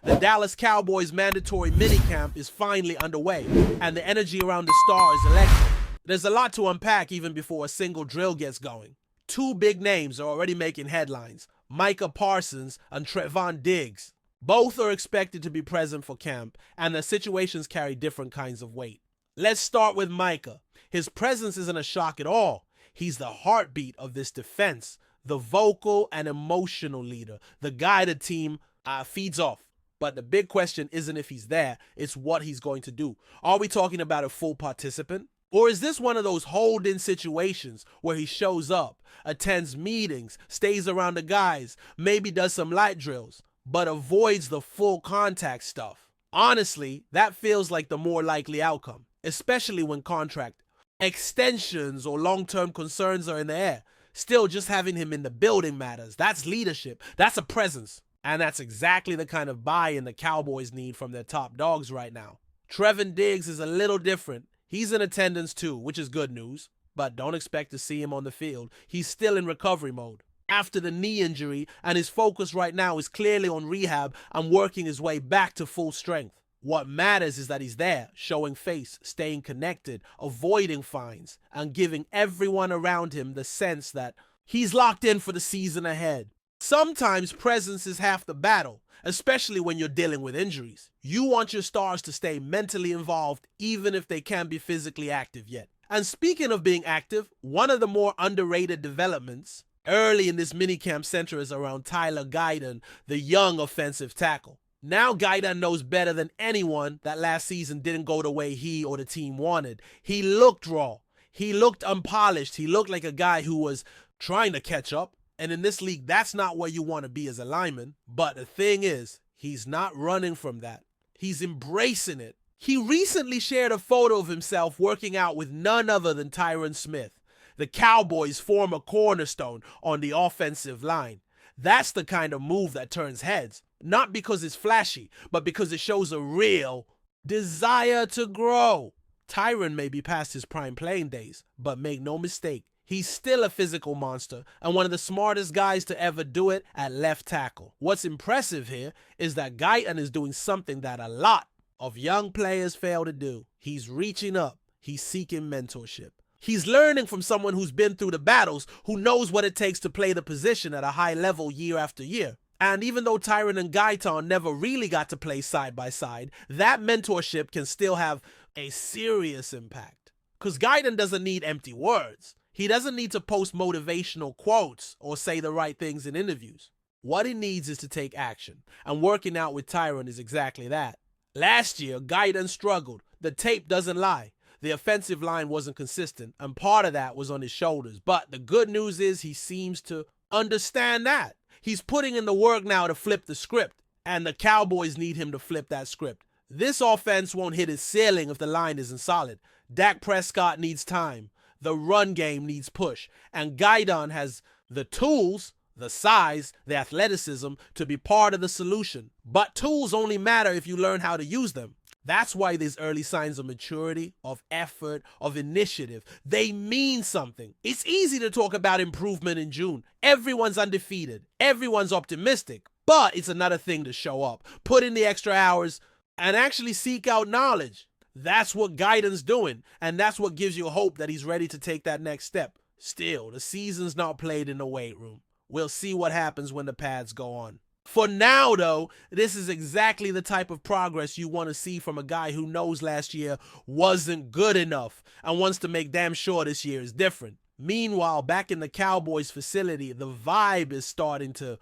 The Dallas Cowboys mandatory minicamp is finally underway, and the energy around the star is electric. There's a lot to unpack even before a single drill gets going. Two big names are already making headlines, Micah Parsons and Trevon Diggs. Both are expected to be present for camp, and their situations carry different kinds of weight. Let's start with Micah. His presence isn't a shock at all. He's the heartbeat of this defense, the vocal and emotional leader, the guy the team feeds off. But the big question isn't if he's there, it's what he's going to do. Are we talking about a full participant? Or is this one of those hold-in situations where he shows up, attends meetings, stays around the guys, maybe does some light drills, but avoids the full contact stuff? Honestly, that feels like the more likely outcome, especially when contract extensions or long-term concerns are in the air. Still, just having him in the building matters. That's leadership. That's a presence. And that's exactly the kind of buy-in the Cowboys need from their top dogs right now. Trevon Diggs is a little different. He's in attendance too, which is good news, but don't expect to see him on the field. He's still in recovery mode after the knee injury, and his focus right now is clearly on rehab and working his way back to full strength. What matters is that he's there, showing face, staying connected, avoiding fines, and giving everyone around him the sense that he's locked in for the season ahead. Sometimes presence is half the battle, especially when you're dealing with injuries. You want your stars to stay mentally involved even if they can't be physically active yet. And speaking of being active, one of the more underrated developments early in this minicamp centers around Tyler Guyton, the young offensive tackle. Now Guyton knows better than anyone that last season didn't go the way he or the team wanted. He looked raw. He looked unpolished. He looked like a guy who was trying to catch up. And in this league, that's not where you want to be as a lineman. But the thing is, he's not running from that. He's embracing it. He recently shared a photo of himself working out with none other than Tyron Smith, the Cowboys' former cornerstone on the offensive line. That's the kind of move that turns heads. Not because it's flashy, but because it shows a real desire to grow. Tyron may be past his prime playing days, but make no mistake, he's still a physical monster and one of the smartest guys to ever do it at left tackle. What's impressive here is that Guyton is doing something that a lot of young players fail to do. He's reaching up. He's seeking mentorship. He's learning from someone who's been through the battles, who knows what it takes to play the position at a high level year after year. And even though Tyron and Guyton never really got to play side by side, that mentorship can still have a serious impact. Because Guyton doesn't need empty words. He doesn't need to post motivational quotes or say the right things in interviews. What he needs is to take action. And working out with Tyron is exactly that. Last year, Guyton struggled. The tape doesn't lie. The offensive line wasn't consistent, and part of that was on his shoulders. But the good news is he seems to understand that. He's putting in the work now to flip the script, and the Cowboys need him to flip that script. This offense won't hit its ceiling if the line isn't solid. Dak Prescott needs time. The run game needs push. And Guyton has the tools, the size, the athleticism to be part of the solution. But tools only matter if you learn how to use them. That's why these early signs of maturity, of effort, of initiative, they mean something. It's easy to talk about improvement in June. Everyone's undefeated. Everyone's optimistic. But it's another thing to show up, put in the extra hours, and actually seek out knowledge. That's what Guyton's doing, and that's what gives you hope that he's ready to take that next step. Still, the season's not played in the weight room. We'll see what happens when the pads go on. For now, though, this is exactly the type of progress you want to see from a guy who knows last year wasn't good enough and wants to make damn sure this year is different. Meanwhile, back in the Cowboys facility, the vibe is starting to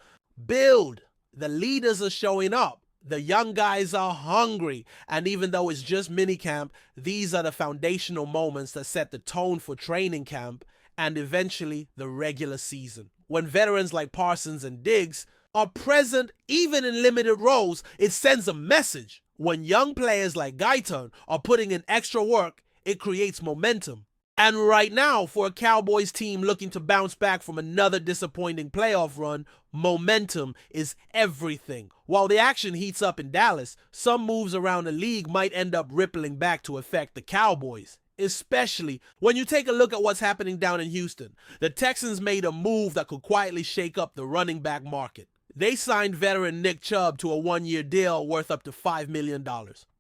build. The leaders are showing up. The young guys are hungry. And even though it's just minicamp, these are the foundational moments that set the tone for training camp and eventually the regular season. When veterans like Parsons and Diggs are present even in limited roles, it sends a message. When young players like Guyton are putting in extra work, it creates momentum. And right now, for a Cowboys team looking to bounce back from another disappointing playoff run, momentum is everything. While the action heats up in Dallas, some moves around the league might end up rippling back to affect the Cowboys. Especially when you take a look at what's happening down in Houston. The Texans made a move that could quietly shake up the running back market. They signed veteran Nick Chub to a one-year deal worth up to $5 million.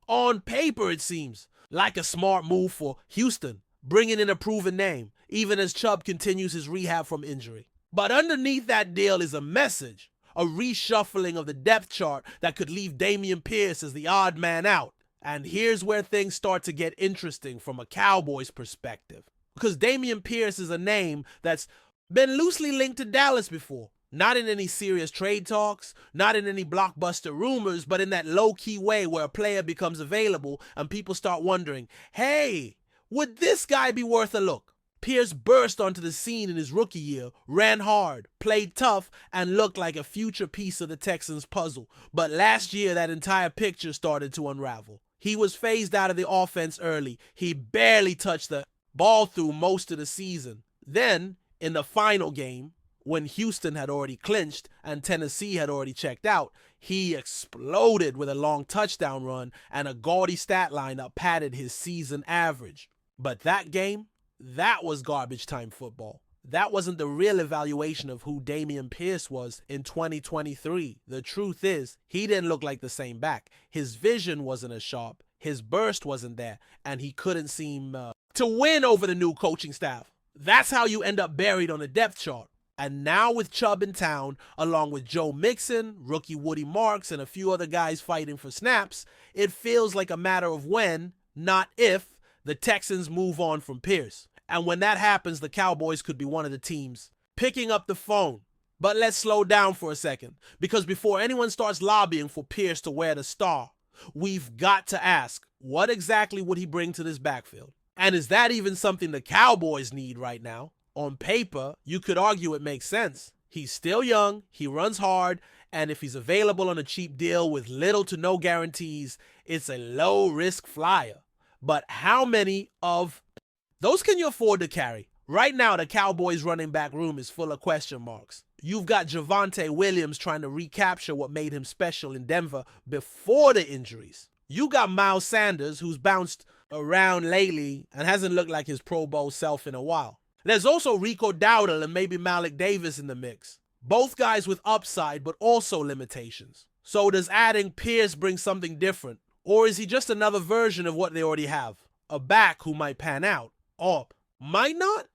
On paper, it seems like a smart move for Houston, bringing in a proven name, even as Chubb continues his rehab from injury. But underneath that deal is a message, a reshuffling of the depth chart that could leave Dameon Pierce as the odd man out. And here's where things start to get interesting from a Cowboys perspective. Because Dameon Pierce is a name that's been loosely linked to Dallas before. Not in any serious trade talks, not in any blockbuster rumors, but in that low-key way where a player becomes available and people start wondering, hey, would this guy be worth a look? Pierce burst onto the scene in his rookie year, ran hard, played tough, and looked like a future piece of the Texans' puzzle. But last year, that entire picture started to unravel. He was phased out of the offense early. He barely touched the ball through most of the season. Then, in the final game, when Houston had already clinched and Tennessee had already checked out, he exploded with a long touchdown run and a gaudy stat line that padded his season average. But that game, that was garbage time football. That wasn't the real evaluation of who Dameon Pierce was in 2023. The truth is, he didn't look like the same back. His vision wasn't as sharp, his burst wasn't there, and he couldn't seem to win over the new coaching staff. That's how you end up buried on the depth chart. And now with Chubb in town, along with Joe Mixon, rookie Woody Marks, and a few other guys fighting for snaps, it feels like a matter of when, not if, the Texans move on from Pierce. And when that happens, the Cowboys could be one of the teams picking up the phone. But let's slow down for a second, because before anyone starts lobbying for Pierce to wear the star, we've got to ask, what exactly would he bring to this backfield? And is that even something the Cowboys need right now? On paper, you could argue it makes sense. He's still young, he runs hard, and if he's available on a cheap deal with little to no guarantees, it's a low-risk flyer. But how many of those can you afford to carry? Right now, the Cowboys running back room is full of question marks. You've got Javonte Williams trying to recapture what made him special in Denver before the injuries. You got Miles Sanders, who's bounced around lately and hasn't looked like his Pro Bowl self in a while. There's also Rico Dowdle and maybe Malik Davis in the mix. Both guys with upside, but also limitations. So does adding Pierce bring something different? Or is he just another version of what they already have? A back who might pan out, or might not?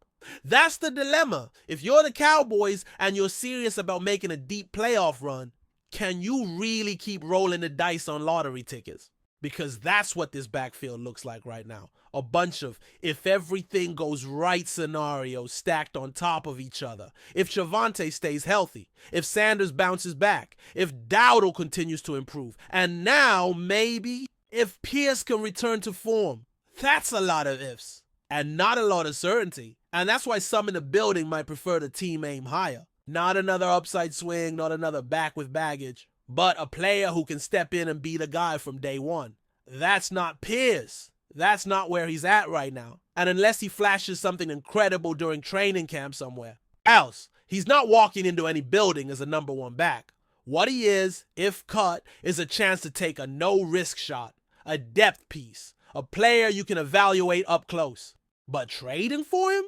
That's the dilemma. If you're the Cowboys and you're serious about making a deep playoff run, can you really keep rolling the dice on lottery tickets? Because that's what this backfield looks like right now. A bunch of if everything goes right scenarios stacked on top of each other. If Javonte stays healthy, if Sanders bounces back, if Dowdle continues to improve, and now maybe if Pierce can return to form. That's a lot of ifs and not a lot of certainty. And that's why some in the building might prefer the team aim higher. Not another upside swing, not another back with baggage, but a player who can step in and be the guy from day one. That's not Pierce. That's not where he's at right now. And unless he flashes something incredible during training camp somewhere else, he's not walking into any building as a number one back. What he is, if cut, is a chance to take a no-risk shot, a depth piece, a player you can evaluate up close. But trading for him?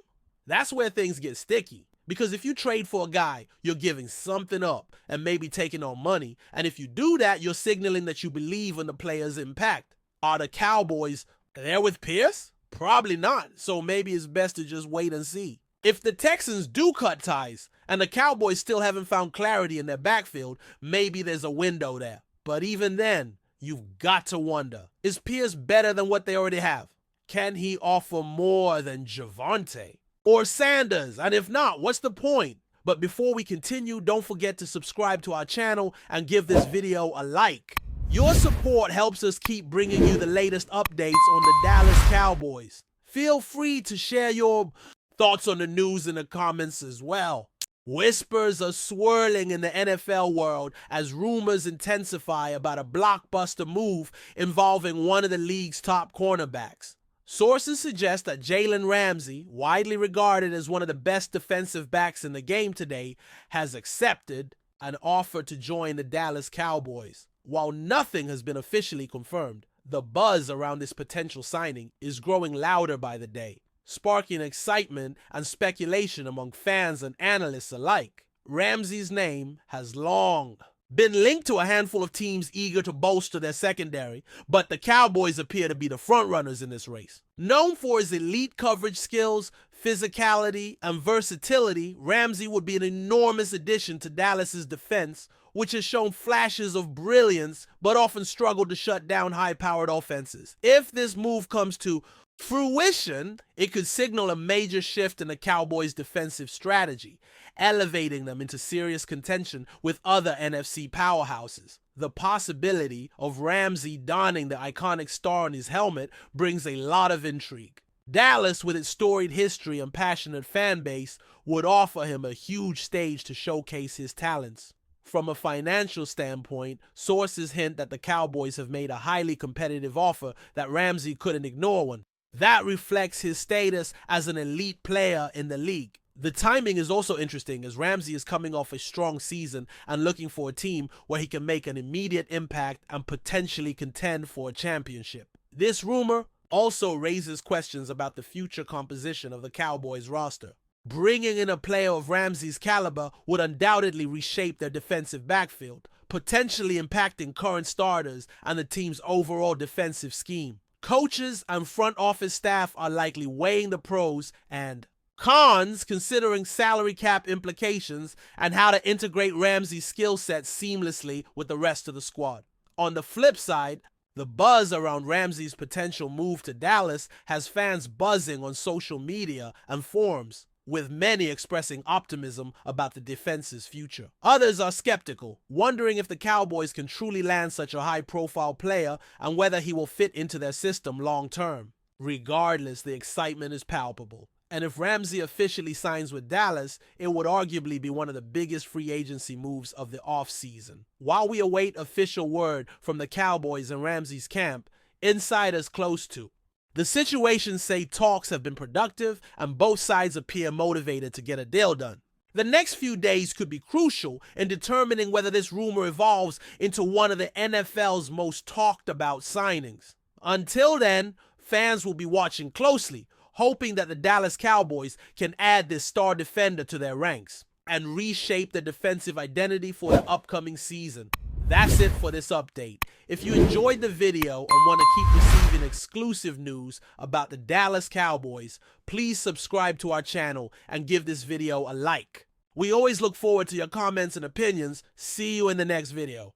That's where things get sticky. Because if you trade for a guy, you're giving something up and maybe taking on money. And if you do that, you're signaling that you believe in the player's impact. Are the Cowboys there with Pierce? Probably not. So maybe it's best to just wait and see. If the Texans do cut ties and the Cowboys still haven't found clarity in their backfield, maybe there's a window there. But even then, you've got to wonder, is Pierce better than what they already have? Can he offer more than Javonte or Sanders? And if not, what's the point? But before we continue, don't forget to subscribe to our channel and give this video a like. Your support helps us keep bringing you the latest updates on the Dallas Cowboys. Feel free to share your thoughts on the news in the comments as well. Whispers are swirling in the NFL world as rumors intensify about a blockbuster move involving one of the league's top cornerbacks. Sources suggest that JALEN RAMSEY, widely regarded as one of the best defensive backs in the game today, has accepted an offer to join the Dallas Cowboys. While nothing has been officially confirmed, the buzz around this potential signing is growing louder by the day, sparking excitement and speculation among fans and analysts alike. Ramsey's name has long been linked to a handful of teams eager to bolster their secondary, but the Cowboys appear to be the frontrunners in this race. Known for his elite coverage skills, physicality, and versatility, Ramsey would be an enormous addition to Dallas's defense, which has shown flashes of brilliance but often struggled to shut down high-powered offenses. If this move comes to fruition, it could signal a major shift in the Cowboys' defensive strategy, elevating them into serious contention with other NFC powerhouses. The possibility of Ramsey donning the iconic star on his helmet brings a lot of intrigue. Dallas, with its storied history and passionate fan base, would offer him a huge stage to showcase his talents. From a financial standpoint, sources hint that the Cowboys have made a highly competitive offer that Ramsey couldn't ignore one. That reflects his status as an elite player in the league. The timing is also interesting as Ramsey is coming off a strong season and looking for a team where he can make an immediate impact and potentially contend for a championship. This rumor also raises questions about the future composition of the Cowboys roster. Bringing in a player of Ramsey's caliber would undoubtedly reshape their defensive backfield, potentially impacting current starters and the team's overall defensive scheme. Coaches and front office staff are likely weighing the pros and cons, considering salary cap implications and how to integrate Ramsey's skill set seamlessly with the rest of the squad. On the flip side, the buzz around Ramsey's potential move to Dallas has fans buzzing on social media and forums, with many expressing optimism about the defense's future. Others are skeptical, wondering if the Cowboys can truly land such a high-profile player and whether he will fit into their system long-term. Regardless, the excitement is palpable. And if Ramsey officially signs with Dallas, it would arguably be one of the biggest free agency moves of the offseason. While we await official word from the Cowboys and Ramsey's camp, insiders close to the situation say talks have been productive and both sides appear motivated to get a deal done. The next few days could be crucial in determining whether this rumor evolves into one of the NFL's most talked about signings. Until then, fans will be watching closely, hoping that the Dallas Cowboys can add this star defender to their ranks and reshape the defensive identity for the upcoming season. That's it for this update. If you enjoyed the video and want to keep receiving exclusive news about the Dallas Cowboys, please subscribe to our channel and give this video a like. We always look forward to your comments and opinions. See you in the next video.